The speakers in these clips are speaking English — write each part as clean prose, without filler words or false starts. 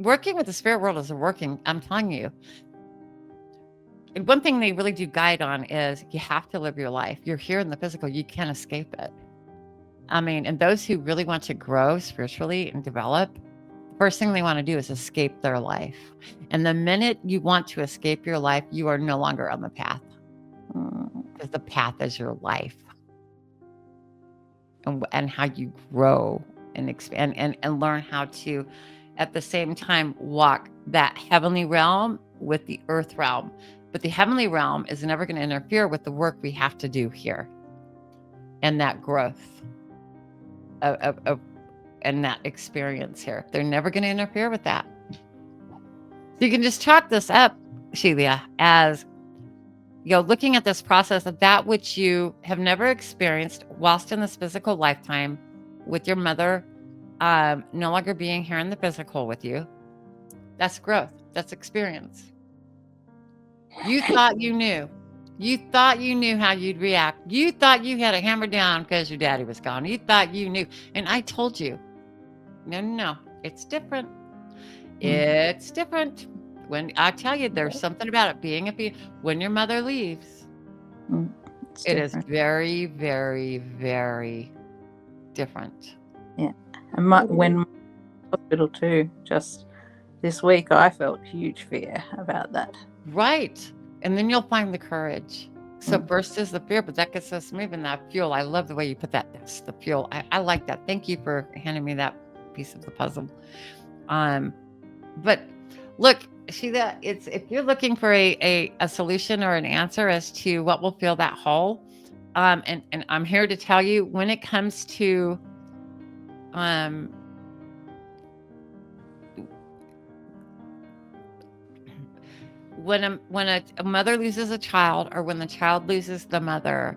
working with the spirit world is working. I'm telling you. And one thing they really do guide on is you have to live your life. You're here in the physical. You can't escape it. I mean, and those who really want to grow spiritually and develop, the first thing they want to do is escape their life. And the minute you want to escape your life, you are no longer on the path. Because the path is your life. And how you grow and expand and learn how to, at the same time, walk that heavenly realm with the earth realm. But the heavenly realm is never going to interfere with the work we have to do here and that growth of and that experience here. They're never going to interfere with that. So you can just chalk this up, Sheila, as looking at this process of that which you have never experienced whilst in this physical lifetime with your mother, no longer being here in the physical with you. That's growth. That's experience. You thought you knew. You thought you knew how you'd react. You thought you had a hammer down because your daddy was gone. You thought you knew. And I told you, no, it's different. It's different. When I tell you, there's something about it being when your mother leaves, it is very, very, very different. Yeah. And when hospital too, just this week, I felt huge fear about that. Right. And then you'll find the courage. So first is the fear, but that gets us moving, that fuel. I love the way you put that. That's the fuel. I like that. Thank you for handing me that piece of the puzzle. But look, Sheila, if you're looking for a solution or an answer as to what will fill that hole, and I'm here to tell you, when it comes to when a mother loses a child, or when the child loses the mother,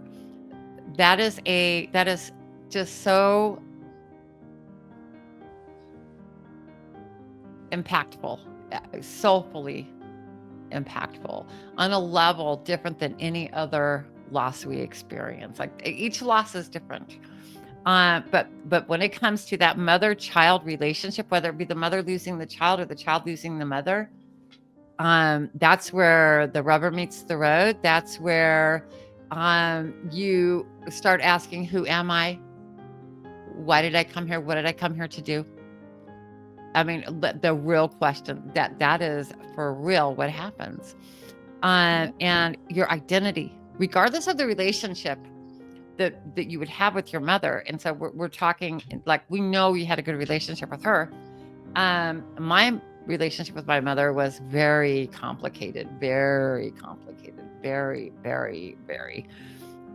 that is just so impactful, soulfully impactful on a level different than any other loss we experience. Like, each loss is different. But when it comes to that mother-child relationship, whether it be the mother losing the child or the child losing the mother, that's where the rubber meets the road. That's where you start asking, who am I? Why did I come here? What did I come here to do? I mean, the real question, that is for real what happens. And your identity, regardless of the relationship that you would have with your mother. And so we're talking, like, we know you had a good relationship with her. My relationship with my mother was very complicated, very, very, very.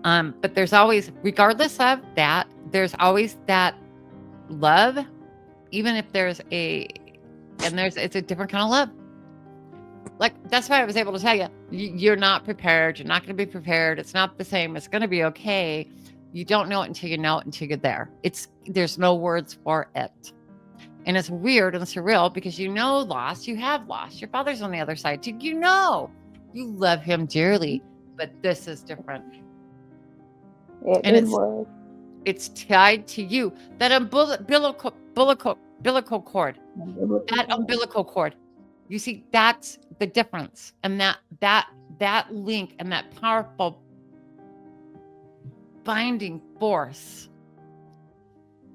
But there's always, regardless of that, there's always that love, even if it's a different kind of love. Like, that's why I was able to tell you, you're not prepared. You're not going to be prepared. It's not the same. It's going to be okay. You don't know it until you know it, until you're there. There's no words for it. And it's weird and surreal because loss, you have lost. Your father's on the other side too. You love him dearly, but this is different. It's tied to you. That umbilical cord. That umbilical cord. You see, that's the difference. And that link and that powerful binding force,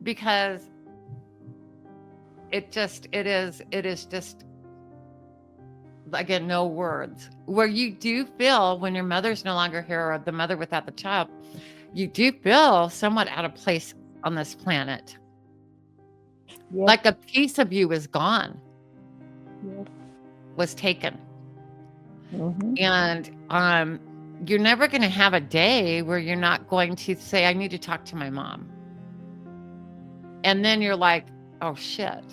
because it is just, again, no words. Where you do feel, when your mother's no longer here, or the mother without the child, you do feel somewhat out of place on this planet. Yes. Like a piece of you is gone. Yes. Was taken. Mm-hmm. And you're never going to have a day where you're not going to say, I need to talk to my mom. And then you're like, oh shit.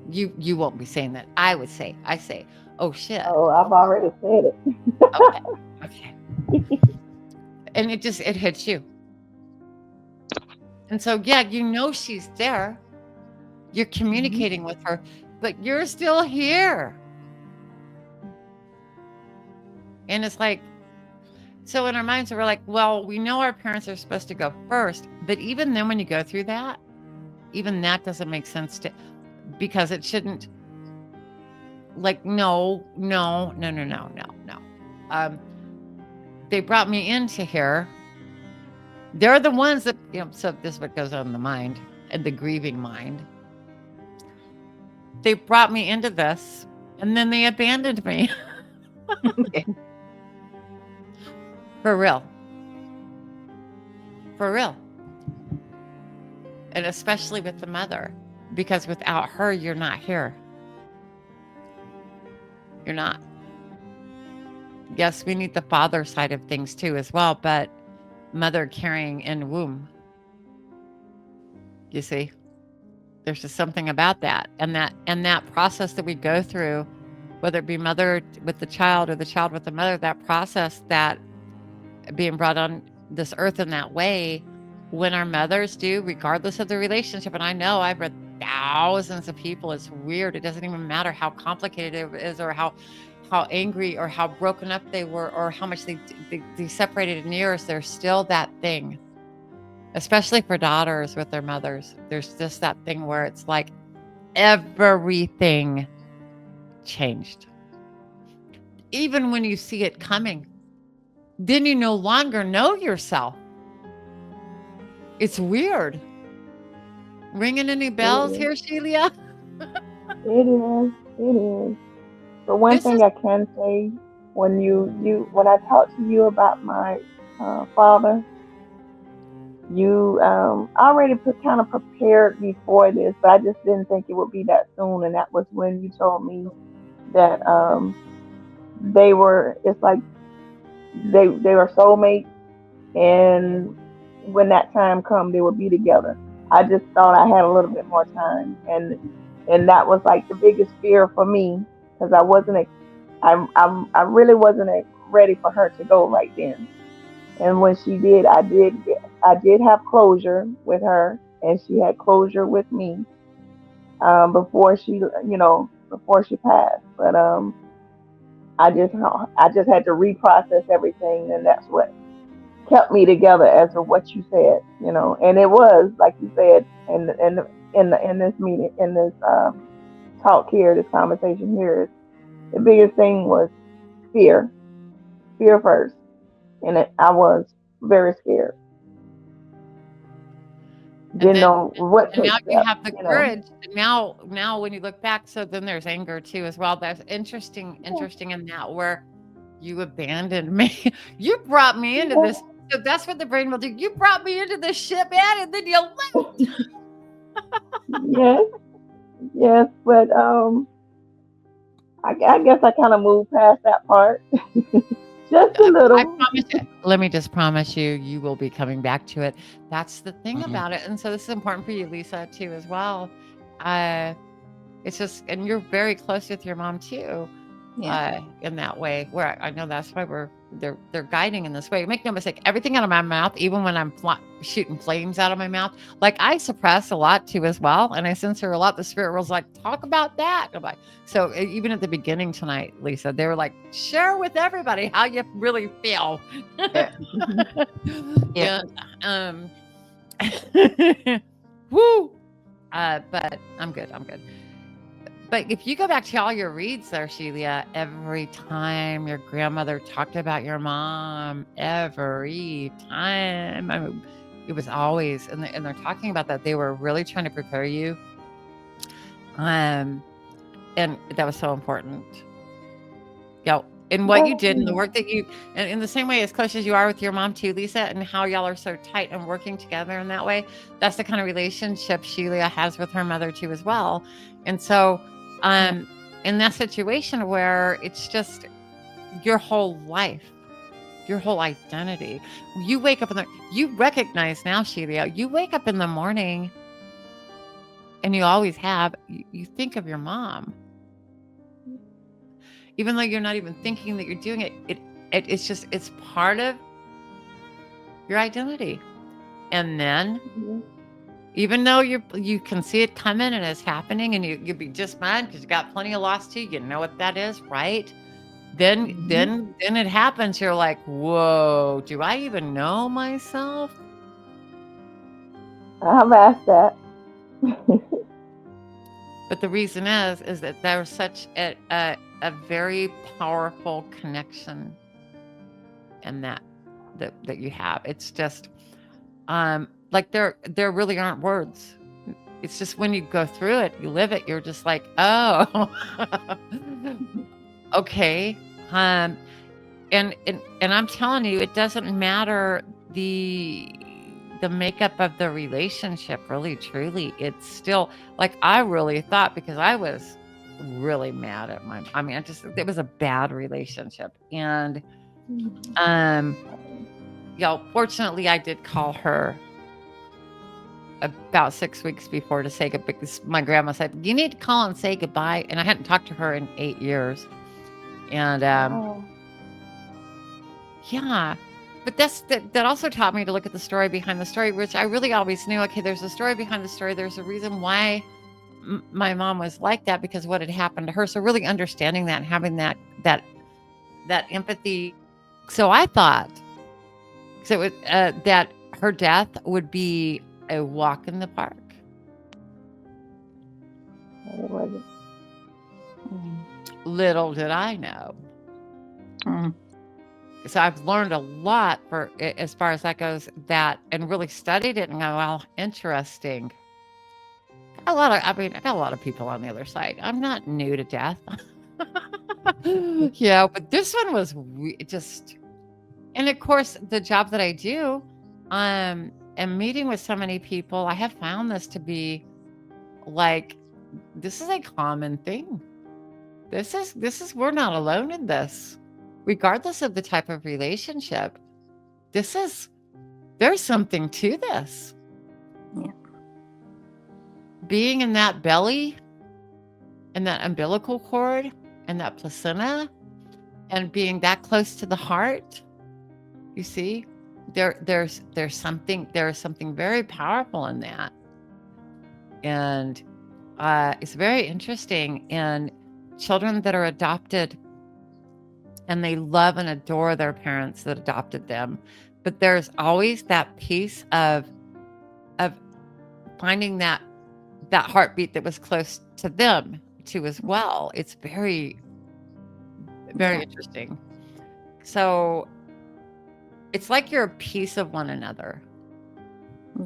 You won't be saying that. I say, oh shit. Oh, I've already said it. Okay. And it hits you. And so, yeah, she's there. You're communicating with her, but you're still here. And it's like, so in our minds, we're like, well, we know our parents are supposed to go first, but even then, when you go through that, even that doesn't make sense because it shouldn't. like, no. They brought me into here. They're the ones that, so this is what goes on in the mind, and the grieving mind. They brought me into this, and then they abandoned me. For real. For real. And especially with the mother, because without her, you're not here. You're not. Yes, we need the father side of things too as well, but mother carrying in womb. You see, there's just something about that, and that process that we go through, whether it be mother with the child or the child with the mother, that process, that being brought on this earth in that way, when our mothers do, regardless of the relationship. And I know I've read thousands of people. It's weird. It doesn't even matter how complicated it is, or how angry or how broken up they were, or how much they separated in years. There's still that thing, especially for daughters with their mothers. There's just that thing where it's like everything changed. Even when you see it coming, then you no longer know yourself. It's weird. Ringing any bells here, Sheila? It is. It is. But one thing I can say, when when I talked to you about my father, you already kind of prepared me for this, but I just didn't think it would be that soon. And that was when you told me that they were. It's like they were soulmates, and when that time come, they would be together. I just thought I had a little bit more time, and that was like the biggest fear for me, because I really wasn't ready for her to go right then. And when she did, I did have closure with her, and she had closure with me before before she passed. But I just had to reprocess everything, and that's what kept me together, as of what you said, and it was like you said in this meeting, in this talk here, this conversation here, the biggest thing was fear, fear first, and I was very scared, And didn't then, know what to and now you accept, have the courage. Now when you look back, so then there's anger too as well. That's interesting in that, where you abandoned me. You brought me into this. So that's what the brain will do. You brought me into this shit, man, and then you left. Yes, yes, but I guess I kind of moved past that part just a I little. promise you. Let me just promise you, you will be coming back to it. That's the thing about it. And so this is important for you, Lisa, too, as well. Uh, it's just, and you're very close with your mom too. In that way, where I know that's why they're guiding in this way. Make no mistake, everything out of my mouth, even when I'm shooting flames out of my mouth, like I suppress a lot too as well, and I censor a lot. The spirit world's like, talk about that. I'm like, so even at the beginning tonight, Lisa, they were like, share with everybody how you really feel. Yeah. And woo. But I'm good. But if you go back to all your reads there, Sheila, every time your grandmother talked about your mom, every time, I mean, it was always, and they're talking about that. They were really trying to prepare you. And that was so important. And what you did and the work that and in the same way, as close as you are with your mom too, Lisa, and how y'all are so tight and working together in that way, that's the kind of relationship Sheila has with her mother too as well. And so, in that situation where it's just your whole life, your whole identity, you wake up you recognize now, Sheila, you wake up in the morning, and you always have, you think of your mom. Even though you're not even thinking that you're doing it, it's just, it's part of your identity. And then, even though you can see it coming and it's happening, and you'll be just fine because you got plenty of loss too. You know what that is, right? Then it happens. You're like, whoa, do I even know myself? I've asked that. But the reason is that there's such a very powerful connection in that you have. It's just like there really aren't words. It's just when you go through it, you live it, you're just like, oh, okay. And I'm telling you, it doesn't matter the makeup of the relationship, really, truly. It's still like, I really thought, because I was really mad at it was a bad relationship. And, fortunately I did call her about 6 weeks before to say goodbye, because my grandma said, you need to call and say goodbye. And I hadn't talked to her in 8 years. And, yeah, but that also taught me to look at the story behind the story, which I really always knew. Okay, there's a story behind the story. There's a reason why my mom was like that, because what had happened to her. So really understanding that and having that empathy. So I thought, that her death would be a walk in the park. It wasn't. Little did I know. So I've learned a lot as far as that goes, and really studied it and go, well, interesting. I got a lot of people on the other side. I'm not new to death. Yeah, but this one was just, and of course, the job that I do, and meeting with so many people, I have found this to be like, this is a common thing. This is, we're not alone in this. Regardless of the type of relationship, there's something to this. Yeah. Being in that belly and that umbilical cord and that placenta and being that close to the heart, you see, there's something very powerful in that. And it's very interesting in children that are adopted, and they love and adore their parents that adopted them. But there's always that piece of finding that heartbeat that was close to them too as well. It's very, very interesting. So it's like you're a piece of one another. Yeah.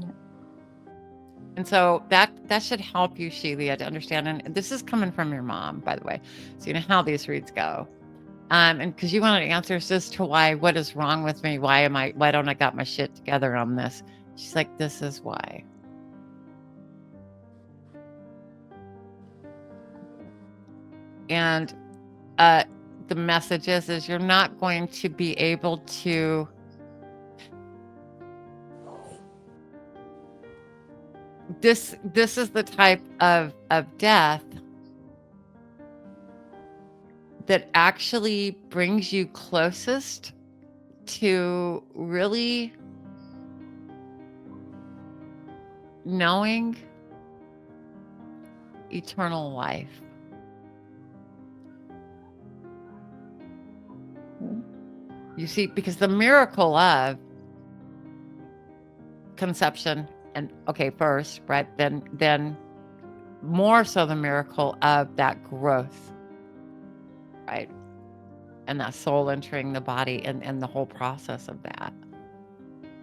And so that should help you, Sheila, to understand. And this is coming from your mom, by the way. So you know how these reads go. And because you wanted answers as to what is wrong with me? Why don't I got my shit together on this? She's like, this is why. And the message is you're not going to be able to this is the type of death that actually brings you closest to really knowing eternal life. You see, because the miracle of conception, and first, right, then more so the miracle of that growth, right, and that soul entering the body, and the whole process of that.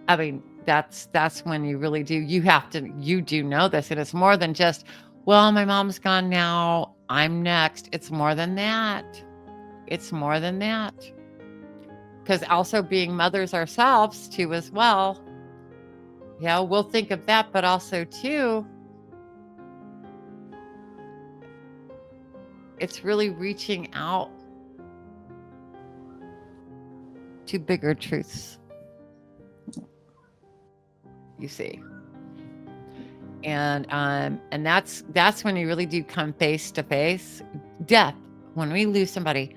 I mean, that's when you really do. You do know this, and it's more than just, well, my mom's gone now, I'm next. It's more than that. It's more than that. Because also being mothers ourselves too as well. Yeah, we'll think of that, but also too, it's really reaching out to bigger truths. You see. And that's when you really do come face to face. Death, when we lose somebody,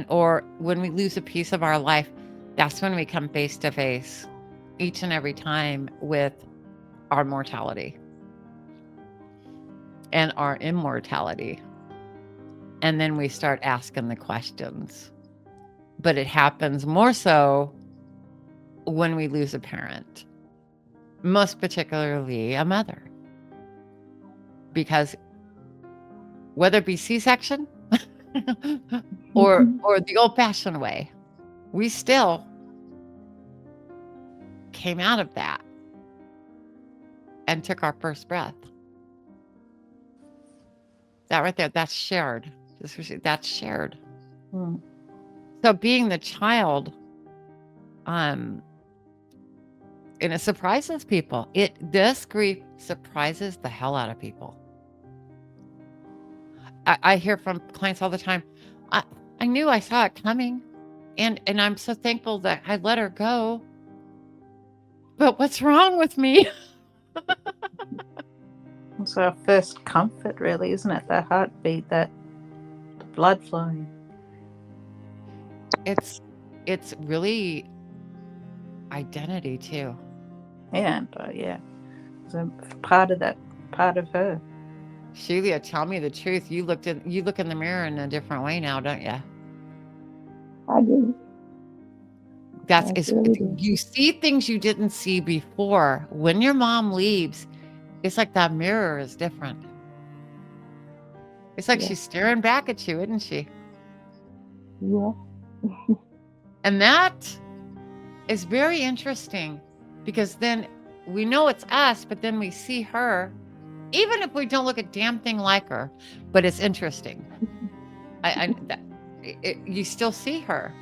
or when we lose a piece of our life, that's when we come face to face each and every time with our mortality and our immortality. And then we start asking the questions. But it happens more so when we lose a parent, most particularly a mother, because whether it be C-section or the old-fashioned way, we still came out of that and took our first breath. That right there, that's shared. That's shared. Mm. So being the child, and it surprises people. This grief surprises the hell out of people. I hear from clients all the time, I knew I saw it coming, and I'm so thankful that I let her go. But what's wrong with me? It's our first comfort, really, isn't it? That heartbeat, that blood flowing. It's really identity too. And yeah, it's a part of that, part of her. Sheila, tell me the truth. You look in the mirror in a different way now, don't you? I do. You see things you didn't see before. When your mom leaves, it's like that mirror is different. It's like she's staring back at you, isn't she? Yeah. And that is very interesting, because then we know it's us, but then we see her, even if we don't look a damn thing like her. But it's interesting. You still see her,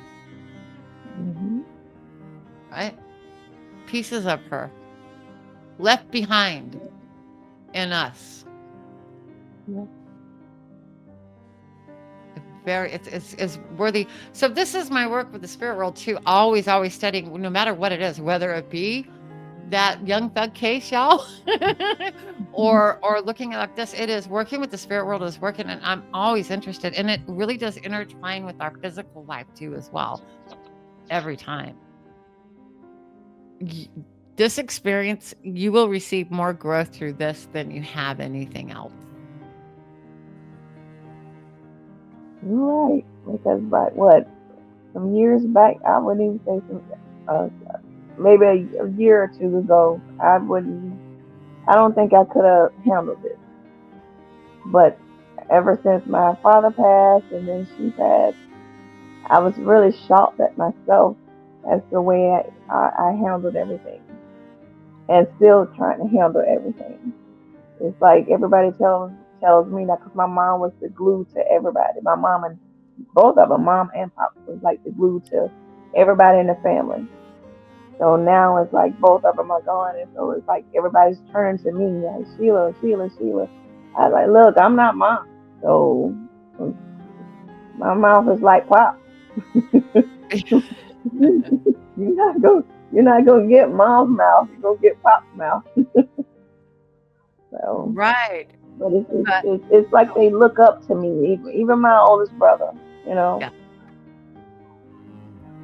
right? Pieces of her left behind in us. Yeah. It's worthy. So this is my work with the spirit world too. Always studying, no matter what it is, whether it be that young thug case, y'all, or looking at like this. It is working with the spirit world is working, and I'm always interested, and it really does intertwine with our physical life too as well. Every time. This experience, you will receive more growth through this than you have anything else. You're right. Because some years back, I wouldn't even say maybe a year or two ago, I don't think I could have handled it. But ever since my father passed and then she passed, I was really shocked at myself as the way I handled everything, and still trying to handle everything. It's like everybody tells me that, because my mom was the glue to everybody. My mom and both of them, mom and pop, was like the glue to everybody in the family. So now it's like both of them are gone, and so it's like everybody's turning to me, like Sheila. I was like, look, I'm not mom, so my mouth is like pop. You're not gonna get mom's mouth. You're gonna get pop's mouth. So right. But it's like they look up to me, even my oldest brother. Yeah.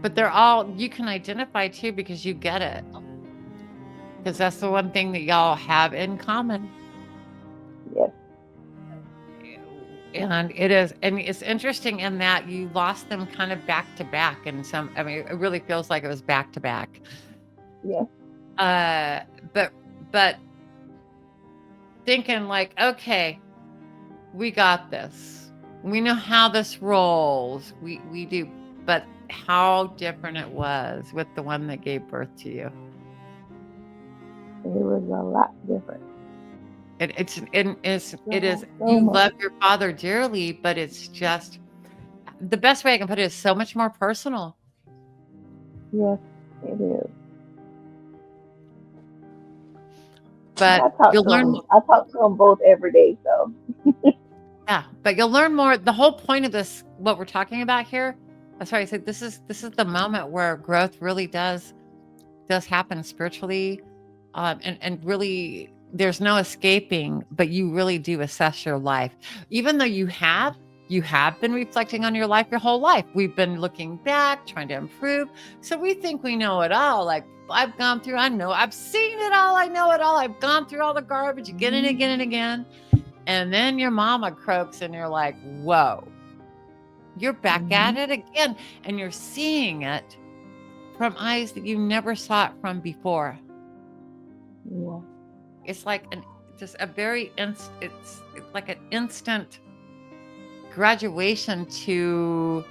But they're all, you can identify too, because you get it. Because that's the one thing that y'all have in common. Yes. And it's interesting in that you lost them kind of back to back, and it really feels like it was back to back. Yes. But thinking like, okay, we got this. We know how this rolls. We do. But how different it was with the one that gave birth to you. It was a lot different. It is. You love your father dearly, but it's just, the best way I can put it is so much more personal. Yes, it is. But I talk to them both every day, so. Yeah, but you'll learn more. The whole point of this, what we're talking about here, that's why I said this is the moment where growth really does happen spiritually, and really there's no escaping. But you really do assess your life, even though you have been reflecting on your life your whole life. We've been looking back, trying to improve. So we think we know it all. Like, I've gone through, I've seen it all. I know it all. I've gone through all the garbage again and again and again. And then your mama croaks and you're like, whoa, you're back at it again. And you're seeing it from eyes that you never saw it from before. Yeah. It's like it's like an instant graduation to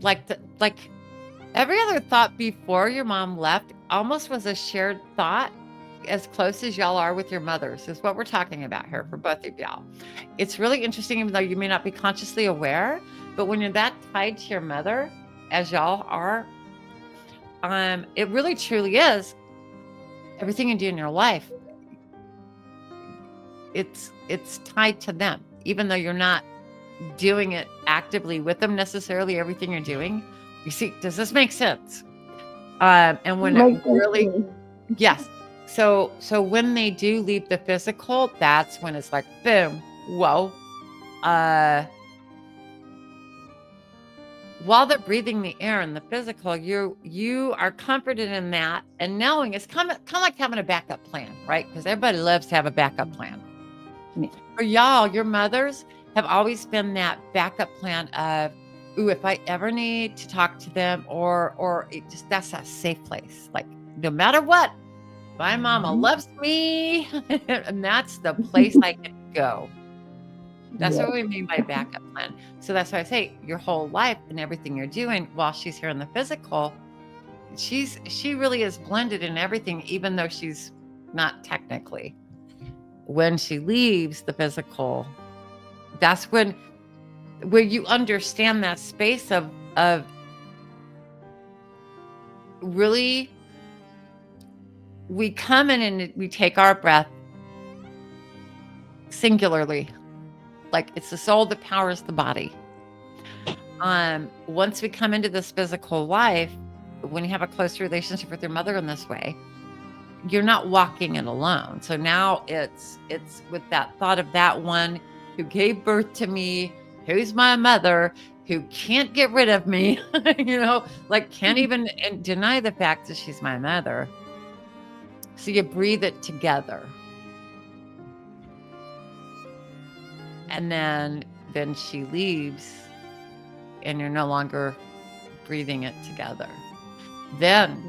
like every other thought before your mom left almost was a shared thought, as close as y'all are with your mothers, is what we're talking about here for both of y'all. It's really interesting, even though you may not be consciously aware, but when you're that tied to your mother, as y'all are, it really truly is everything you do in your life. It's tied to them, even though you're not doing it actively with them necessarily. Everything you're doing, you see, does this make sense? And when it Makes sense to really, me. yes. So when they do leave the physical, that's when it's like, boom, whoa. While they're breathing the air in the physical, you are comforted in that, and knowing it's kind of like having a backup plan, right? Because everybody loves to have a backup plan. Yeah. For y'all, your mothers have always been that backup plan of, ooh, if I ever need to talk to them, or it just, that's that safe place. Like, no matter what, my mama loves me, and that's the place I can go. That's Yes. what we mean by backup plan. So that's why I say your whole life and everything you're doing while she's here in the physical, she really is blended in everything, even though she's not technically. When she leaves the physical, that's where you understand that space of really, we come in and we take our breath singularly. Like it's the soul that powers the body. Once we come into this physical life, when you have a close relationship with your mother in this way, you're not walking it alone. So now it's with that thought of that one who gave birth to me, who's my mother, who can't get rid of me, like can't even deny the fact that she's my mother. So you breathe it together. And then she leaves and you're no longer breathing it together. Then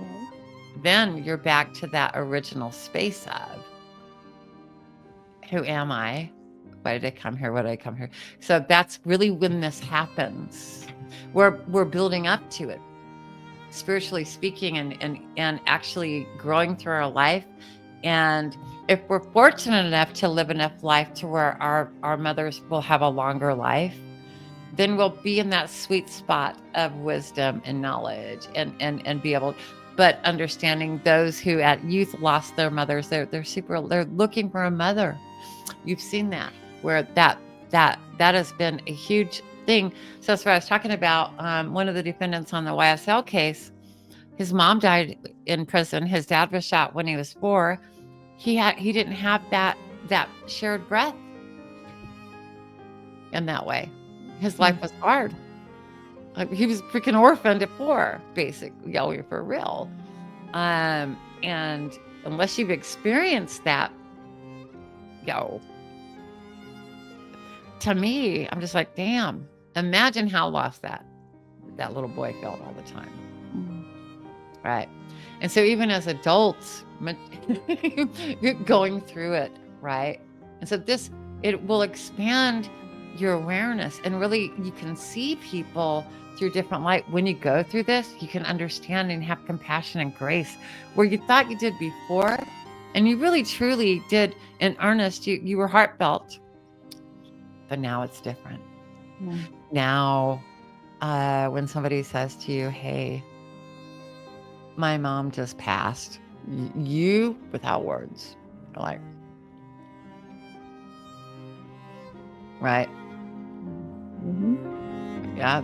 you're back to that original space of, who am I? Why did I come here? What did I come here? So that's really when this happens. We're building up to it, spiritually speaking, and actually growing through our life. And if we're fortunate enough to live enough life to where our mothers will have a longer life, then we'll be in that sweet spot of wisdom and knowledge and be able, but understanding those who at youth lost their mothers, they're looking for a mother. You've seen that, where that has been a huge thing. So that's what I was talking about. One of the defendants on the YSL case, his mom died in prison. His dad was shot when he was 4. He didn't have that shared breath in that way. His life was hard. Like, he was freaking orphaned at 4, basically, for real. And unless you've experienced that, to me, I'm just like, damn, imagine how lost that little boy felt all the time. Right. And so even as adults, you're going through it, right? And so it will expand your awareness, and really you can see people through different light. When you go through this, you can understand and have compassion and grace where you thought you did before, and you really truly did in earnest. You were heartfelt, but now it's different. Now, when somebody says to you, hey, my mom just passed, you, without words, are like, right? Yeah.